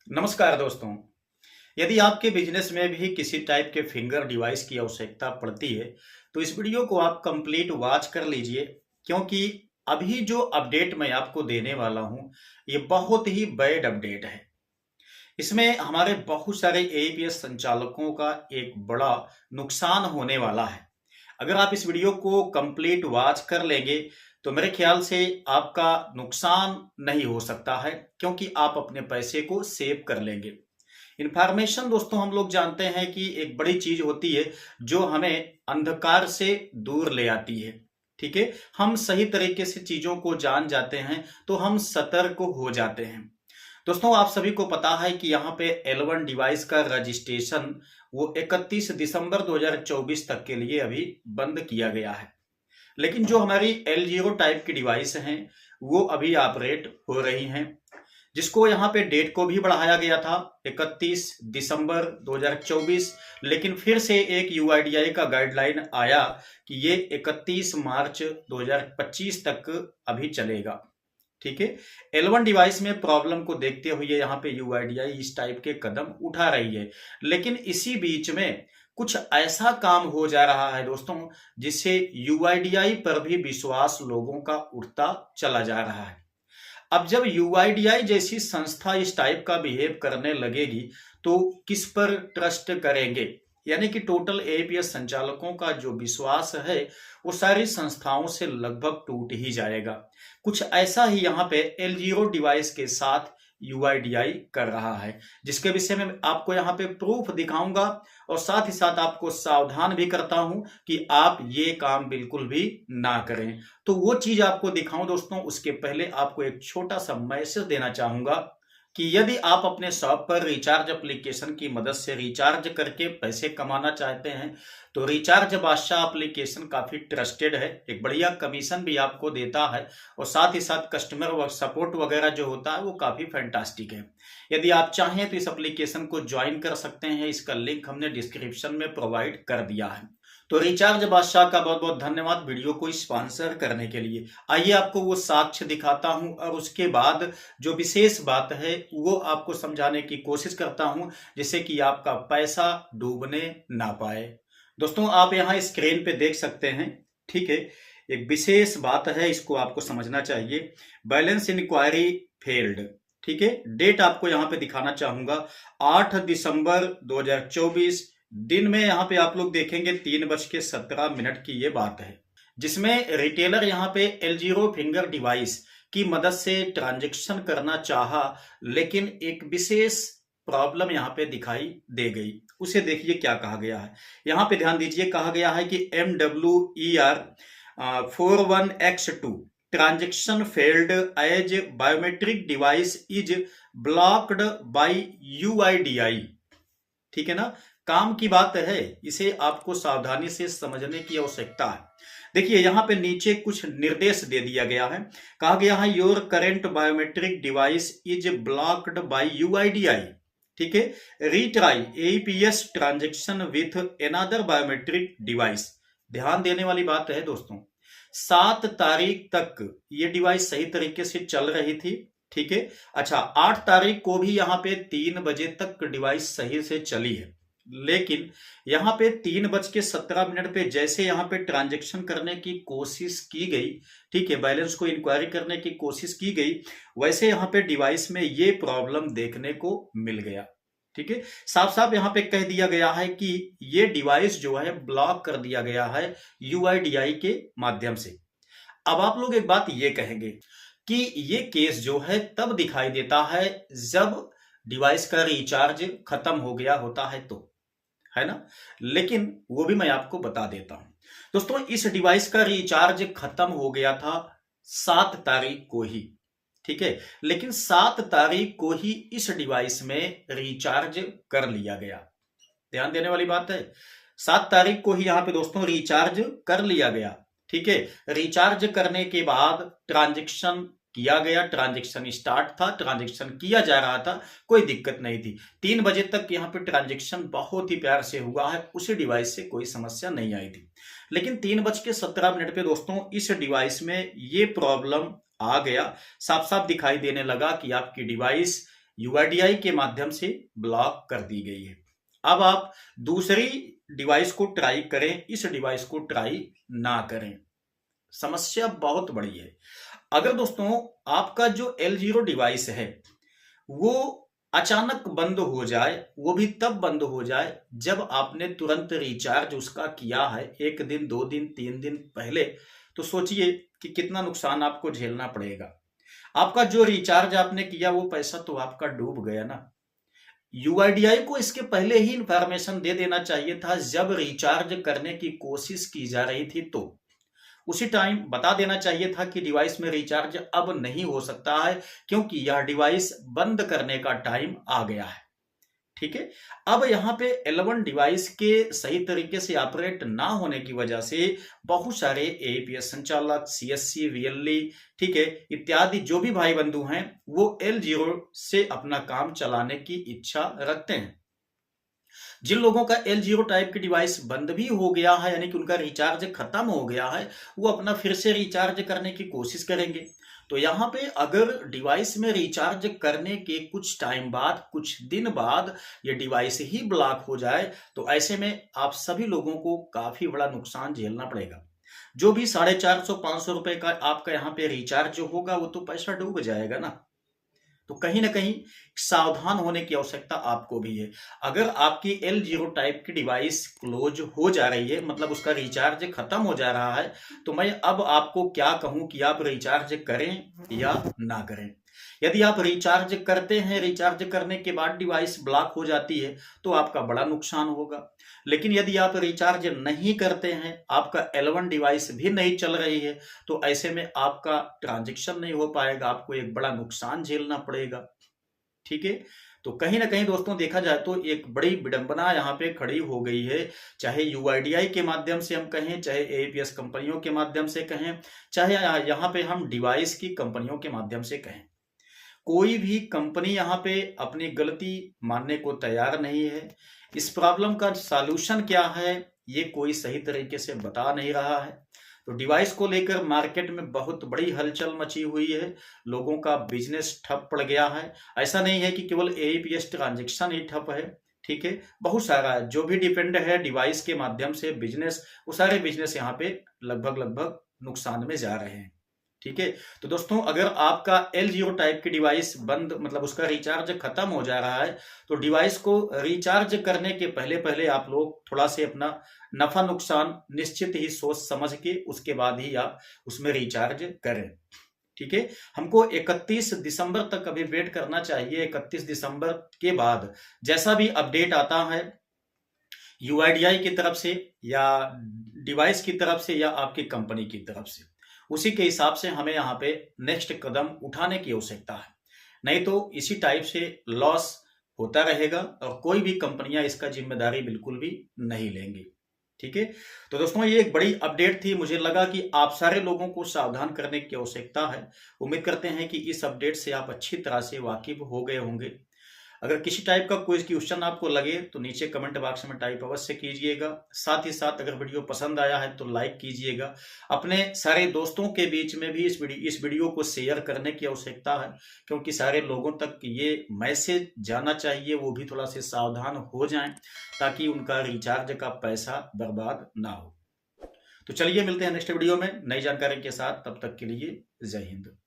नमस्कार दोस्तों। यदि आपके बिजनेस में भी किसी टाइप के फिंगर डिवाइस की आवश्यकता पड़ती है तो इस वीडियो को आप कंप्लीट वॉच कर लीजिए, क्योंकि अभी जो अपडेट मैं आपको देने वाला हूं ये बहुत ही बैड अपडेट है। इसमें हमारे बहुत सारे एईपीएस संचालकों का एक बड़ा नुकसान होने वाला है। अगर आप इस वीडियो को कंप्लीट वॉच कर लेंगे तो मेरे ख्याल से आपका नुकसान नहीं हो सकता है, क्योंकि आप अपने पैसे को सेव कर लेंगे। इन्फॉर्मेशन दोस्तों, हम लोग जानते हैं कि एक बड़ी चीज होती है जो हमें अंधकार से दूर ले आती है। ठीक है, हम सही तरीके से चीजों को जान जाते हैं तो हम सतर्क हो जाते हैं। दोस्तों, आप सभी को पता है कि यहाँ पे L1 डिवाइस का रजिस्ट्रेशन वो 31 दिसंबर 2024 तक के लिए अभी बंद किया गया है। लेकिन जो हमारी L0 टाइप की डिवाइस हैं वो अभी ऑपरेट हो रही हैं, जिसको यहाँ पे डेट को भी बढ़ाया गया था 31 दिसंबर 2024। लेकिन फिर से एक यूआईडीआई का गाइडलाइन आया कि ये 31 मार्च 2025 तक अभी चलेगा। ठीक है, L1 डिवाइस में प्रॉब्लम को देखते हुए यहाँ पे यूआईडीआई इस टाइप के कदम उठा रही है। लेकिन इसी बीच में कुछ ऐसा काम हो जा रहा है दोस्तों, जिससे यूआईडीआई पर भी विश्वास लोगों का उठता चला जा रहा है। अब जब यूआईडीआई जैसी संस्था इस टाइप का बिहेव करने लगेगी तो किस पर ट्रस्ट करेंगे? यानी कि टोटल एपीएस संचालकों का जो विश्वास है वो सारी संस्थाओं से लगभग टूट ही जाएगा। कुछ ऐसा ही यहाँ पे L0 डिवाइस के साथ यूआईडीआई कर रहा है, जिसके विषय में आपको यहाँ पे प्रूफ दिखाऊंगा और साथ ही साथ आपको सावधान भी करता हूं कि आप ये काम बिल्कुल भी ना करें। तो वो चीज आपको दिखाऊं दोस्तों, उसके पहले आपको एक छोटा सा मैसेज देना चाहूंगा कि यदि आप अपने शॉप पर रिचार्ज एप्लीकेशन की मदद से रिचार्ज करके पैसे कमाना चाहते हैं तो रिचार्ज बादशाह एप्लीकेशन काफी ट्रस्टेड है, एक बढ़िया कमीशन भी आपको देता है और साथ ही साथ कस्टमर सपोर्ट वगैरह जो होता है वो काफी फैंटास्टिक है। यदि आप चाहें तो इस एप्लीकेशन को ज्वाइन कर सकते हैं, इसका लिंक हमने डिस्क्रिप्शन में प्रोवाइड कर दिया है। तो रिचार्ज बादशाह का बहुत बहुत धन्यवाद वीडियो को स्पॉन्सर करने के लिए। आइए आपको वो साक्ष्य दिखाता हूं और उसके बाद जो विशेष बात है वो आपको समझाने की कोशिश करता हूं, जिससे कि आपका पैसा डूबने ना पाए। दोस्तों, आप यहाँ स्क्रीन पे देख सकते हैं। ठीक है, एक विशेष बात है, इसको आपको समझना चाहिए। Balance enquiry failed. ठीक है, डेट आपको यहाँ पे दिखाना चाहूंगा 8 दिसंबर 2024। दिन में यहाँ पे आप लोग देखेंगे 3:17 की ये बात है, जिसमें रिटेलर यहाँ पे L0 फिंगर डिवाइस की मदद से ट्रांजैक्शन करना चाहा, लेकिन एक विशेष प्रॉब्लम यहाँ पे दिखाई दे गई। उसे देखिए क्या कहा गया है। यहाँ पे ध्यान दीजिए, कहा गया है कि MWER 41X2 transaction failed as biometric device is blocked by UIDAI. ठीक है ना, काम की बात है, इसे आपको सावधानी से समझने की आवश्यकता है। देखिए यहाँ पे नीचे कुछ निर्देश दे दिया गया है। कहा गया है your current biometric device is blocked by UIDAI. ठीक है, retry AEPS transaction with another biometric device. ध्यान देने वाली बात है दोस्तों, 7 तारीख तक ये डिवाइस सही तरीके से चल रही थी। ठीक है, अच्छा 8 तारीख को भी यहाँ पे 3 बजे तक डिवाइस सही से चली है, लेकिन यहाँ पे 3:17 पे जैसे यहाँ पे ट्रांजैक्शन करने की कोशिश की गई, ठीक है, बैलेंस को इंक्वायरी करने की कोशिश की गई, वैसे यहाँ पे डिवाइस में ये प्रॉब्लम देखने को मिल गया। ठीक है, साफ साफ यहाँ पे कह दिया गया है कि ये डिवाइस जो है ब्लॉक कर दिया गया है यूआईडीआई के माध्यम से। अब आप लोग एक बात ये कहेंगे कि ये केस जो है तब दिखाई देता है जब डिवाइस का रिचार्ज खत्म हो गया होता है, तो है ना। लेकिन वो भी मैं आपको बता देता हूं दोस्तों, इस डिवाइस का रिचार्ज खत्म हो गया था 7 तारीख को ही। ठीक है, लेकिन 7 तारीख को ही इस डिवाइस में रिचार्ज कर लिया गया। ध्यान देने वाली बात है, 7 तारीख को ही यहां पे दोस्तों रिचार्ज कर लिया गया। ठीक है, रिचार्ज करने के बाद ट्रांजैक्शन किया गया, ट्रांजैक्शन स्टार्ट था, ट्रांजैक्शन किया जा रहा था, कोई दिक्कत नहीं थी। 3 बजे तक यहाँ पे ट्रांजैक्शन बहुत ही प्यार से हुआ है, उसी डिवाइस से कोई समस्या नहीं आई थी। लेकिन 3:17 पे दोस्तों इस डिवाइस में ये प्रॉब्लम आ गया, साफ साफ दिखाई देने लगा कि आपकी डिवाइस यूआईडीआई के माध्यम से ब्लॉक कर दी गई है। अब आप दूसरी डिवाइस को ट्राई करें, इस डिवाइस को ट्राई ना करें। समस्या बहुत बड़ी है। अगर दोस्तों आपका जो L0 डिवाइस है वो अचानक बंद हो जाए, वो भी तब बंद हो जाए जब आपने तुरंत रिचार्ज उसका किया है 1 दिन 2 दिन 3 दिन पहले, तो सोचिए कि कितना नुकसान आपको झेलना पड़ेगा। आपका जो रिचार्ज आपने किया वो पैसा तो आपका डूब गया ना। यूआईडीआई को इसके पहले ही इंफॉर्मेशन दे देना चाहिए था, जब रिचार्ज करने की कोशिश की जा रही थी तो उसी टाइम बता देना चाहिए था कि डिवाइस में रिचार्ज अब नहीं हो सकता है, क्योंकि यह डिवाइस बंद करने का टाइम आ गया है। ठीक है। अब यहाँ पे L1 डिवाइस के सही तरीके से ऑपरेट ना होने की वजह से बहुत सारे एईपीएस संचालक, सीएससी, वीएलई, ठीक है, इत्यादि जो भी भाई बंधु हैं वो L0 से अपना काम चलाने की इच्छा रखते हैं। जिन लोगों का L0 टाइप की डिवाइस बंद भी हो गया है, यानी कि उनका रिचार्ज खत्म हो गया है, वो अपना फिर से रिचार्ज करने की कोशिश करेंगे। तो यहाँ पे अगर डिवाइस में रिचार्ज करने के कुछ टाइम बाद, कुछ दिन बाद ये डिवाइस ही ब्लॉक हो जाए, तो ऐसे में आप सभी लोगों को काफी बड़ा नुकसान झेलना पड़ेगा। जो भी 450-500 रुपए का आपका यहाँ पे रिचार्ज होगा वो तो पैसा डूब जाएगा ना। तो कहीं ना कहीं सावधान होने की आवश्यकता आपको भी है। अगर आपकी L0 टाइप की डिवाइस क्लोज हो जा रही है, मतलब उसका रिचार्ज खत्म हो जा रहा है, तो मैं अब आपको क्या कहूं कि आप रिचार्ज करें या ना करें। यदि आप रिचार्ज करते हैं, रिचार्ज करने के बाद डिवाइस ब्लॉक हो जाती है, तो आपका बड़ा नुकसान होगा। लेकिन यदि आप रिचार्ज नहीं करते हैं, आपका L1 डिवाइस भी नहीं चल रही है, तो ऐसे में आपका ट्रांजैक्शन नहीं हो पाएगा, आपको एक बड़ा नुकसान झेलना पड़ेगा। ठीक है। तो कहीं ना कहीं दोस्तों देखा जाए तो एक बड़ी विडंबना यहाँ पे खड़ी हो गई है। चाहे यूआईडीआई के माध्यम से हम कहें, चाहे एईपीएस कंपनियों के माध्यम से कहें, चाहे यहाँ पे हम डिवाइस की कंपनियों के माध्यम से कहें, कोई भी कंपनी यहाँ पे अपनी गलती मानने को तैयार नहीं है। इस प्रॉब्लम का सॉल्यूशन क्या है ये कोई सही तरीके से बता नहीं रहा है। तो डिवाइस को लेकर मार्केट में बहुत बड़ी हलचल मची हुई है, लोगों का बिजनेस ठप पड़ गया है। ऐसा नहीं है कि केवल एईपीएस ट्रांजैक्शन ही ठप है, ठीक है, बहुत सारा जो भी डिपेंड है डिवाइस के माध्यम से बिजनेस, वो सारे बिजनेस यहाँ पे लगभग लगभग नुकसान में जा रहे हैं। ठीक है। तो दोस्तों अगर आपका L0 टाइप की डिवाइस बंद, मतलब उसका रिचार्ज खत्म हो जा रहा है, तो डिवाइस को रिचार्ज करने के पहले पहले आप लोग थोड़ा से अपना नफा नुकसान निश्चित ही सोच समझ के उसके बाद ही आप उसमें रिचार्ज करें। ठीक है। हमको 31 दिसंबर तक अभी वेट करना चाहिए। 31 दिसंबर के बाद जैसा भी अपडेट आता है यूआईडीआई की तरफ से या डिवाइस की तरफ से या आपकी कंपनी की तरफ से, उसी के हिसाब से हमें यहाँ पे नेक्स्ट कदम उठाने की आवश्यकता है। नहीं तो इसी टाइप से लॉस होता रहेगा और कोई भी कंपनियां इसका जिम्मेदारी बिल्कुल भी नहीं लेंगी। ठीक है। तो दोस्तों ये एक बड़ी अपडेट थी, मुझे लगा कि आप सारे लोगों को सावधान करने की आवश्यकता है। उम्मीद करते हैं कि इस अपडेट से आप अच्छी तरह से वाकिफ हो गए होंगे। अगर किसी टाइप का कोई क्वेश्चन आपको लगे तो नीचे कमेंट बॉक्स में टाइप अवश्य कीजिएगा। साथ ही साथ अगर वीडियो पसंद आया है तो लाइक कीजिएगा। अपने सारे दोस्तों के बीच में भी इस वीडियो को शेयर करने की आवश्यकता है, क्योंकि सारे लोगों तक ये मैसेज जाना चाहिए, वो भी थोड़ा से सावधान हो जाएं ताकि उनका रिचार्ज का पैसा बर्बाद ना हो। तो चलिए मिलते हैं नेक्स्ट वीडियो में नई जानकारी के साथ, तब तक के लिए जय हिंद।